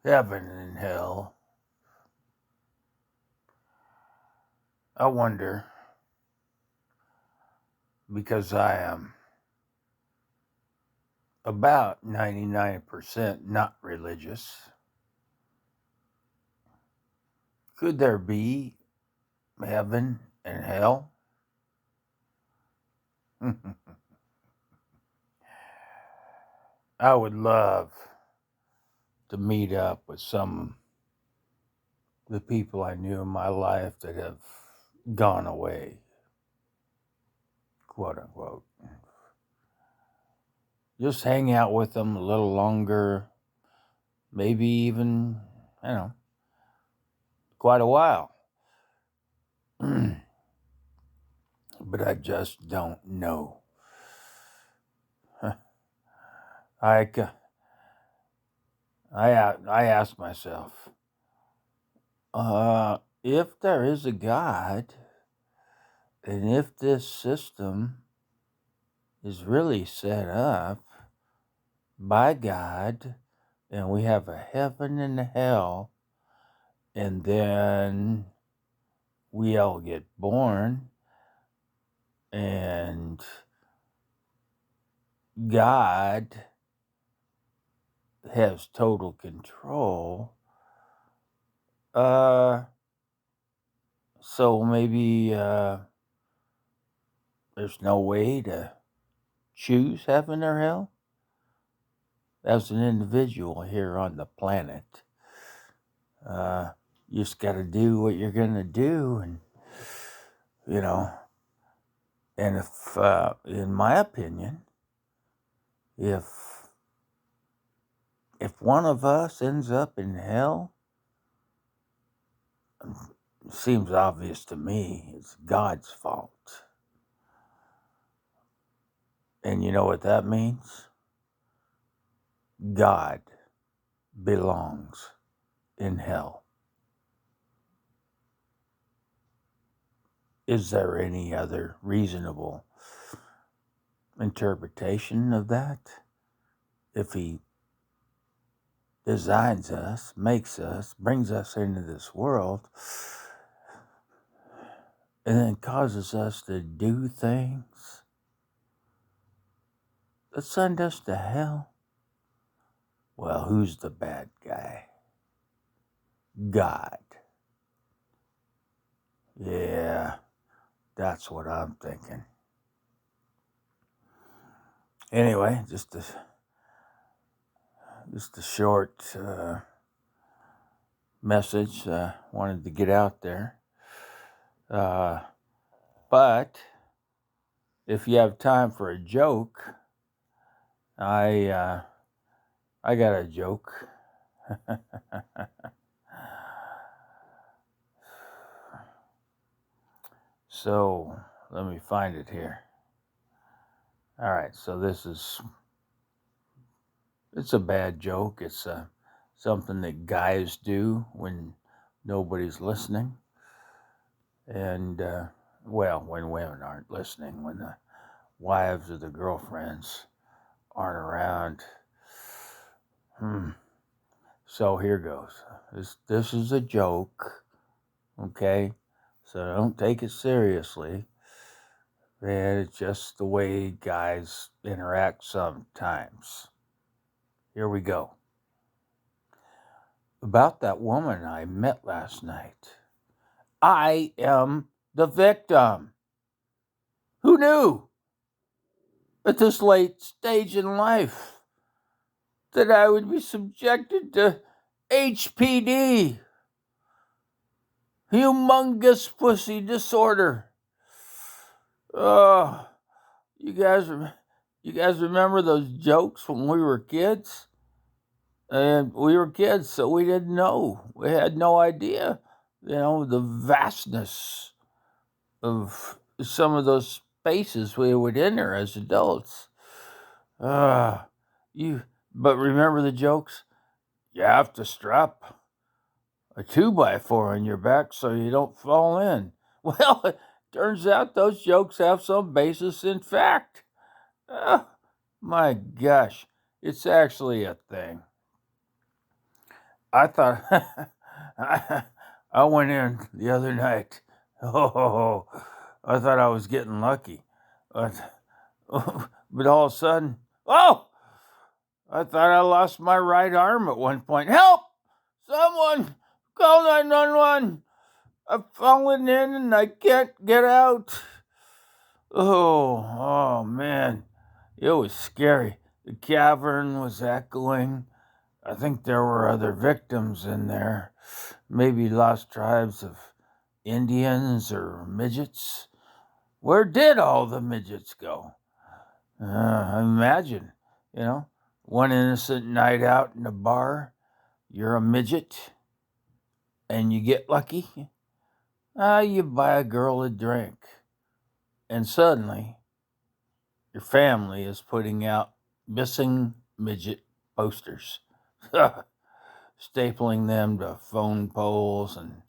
heaven and hell, I wonder, because I am about 99% not religious, could there be heaven and hell? I would love to meet up with some of the people I knew in my life that have gone away, quote unquote. Just hang out with them a little longer, maybe even, quite a while. But I just don't know. I ask myself, if there is a God, and if this system is really set up by God, and we have a heaven and a hell, and then we all get born, and God has total control. So maybe there's no way to choose heaven or hell as an individual here on the planet. You just got to do what you're going to do, and and if, in my opinion, if one of us ends up in hell, it seems obvious to me it's God's fault. And you know what that means? God belongs in hell. Is there any other reasonable interpretation of that? If he designs us, makes us, brings us into this world, and then causes us to do things that send us to hell, well, who's the bad guy? God. Yeah, that's what I'm thinking. Anyway, just a short message wanted to get out there. But if you have time for a joke, I got a joke. So let me find it here. All right, so it's a bad joke. It's something that guys do when nobody's listening. And, when women aren't listening, when the wives or the girlfriends aren't around. So here goes. This is a joke, okay? So don't take it seriously. And it's just the way guys interact sometimes. Here we go. About that woman I met last night. I am the victim. Who knew at this late stage in life that I would be subjected to HPD, humongous pussy disorder? Oh, you guys remember those jokes when we were kids? And we were kids, so we didn't know. We had no idea, the vastness of some of those spaces we would enter as adults. But remember the jokes? You have to strap a 2x4 on your back so you don't fall in. Well, it turns out those jokes have some basis in fact. My gosh, it's actually a thing. I thought I went in the other night. Oh, I thought I was getting lucky, but but all of a sudden, oh, I thought I lost my right arm at one point. Help! Someone call 911. I've fallen in and I can't get out. Oh man, it was scary. The cavern was echoing. I think there were other victims in there, maybe lost tribes of Indians or midgets. Where did all the midgets go? Imagine, you know, one innocent night out in a bar, you're a midget and you get lucky. You buy a girl a drink, and suddenly your family is putting out missing midget posters, stapling them to phone poles and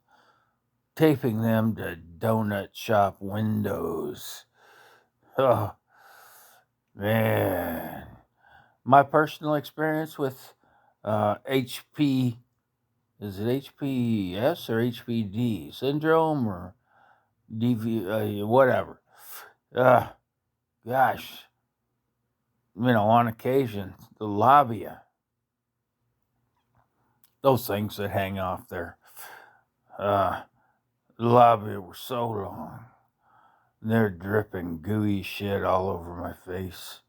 taping them to donut shop windows. Oh, man. My personal experience with HP, is it HPS or HPD syndrome or whatever. Uh, Gosh, on occasion, the labia, those things that hang off there, the labia were so long. They're dripping gooey shit all over my face.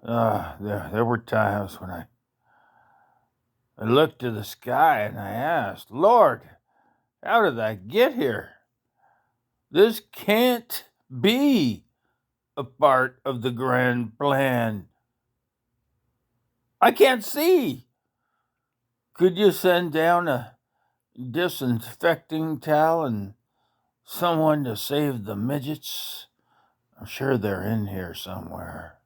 There were times when I looked to the sky and I asked, Lord, how did I get here? This can't be a part of the grand plan. I can't see. Could you send down a disinfecting towel and someone to save the midgets? I'm sure they're in here somewhere.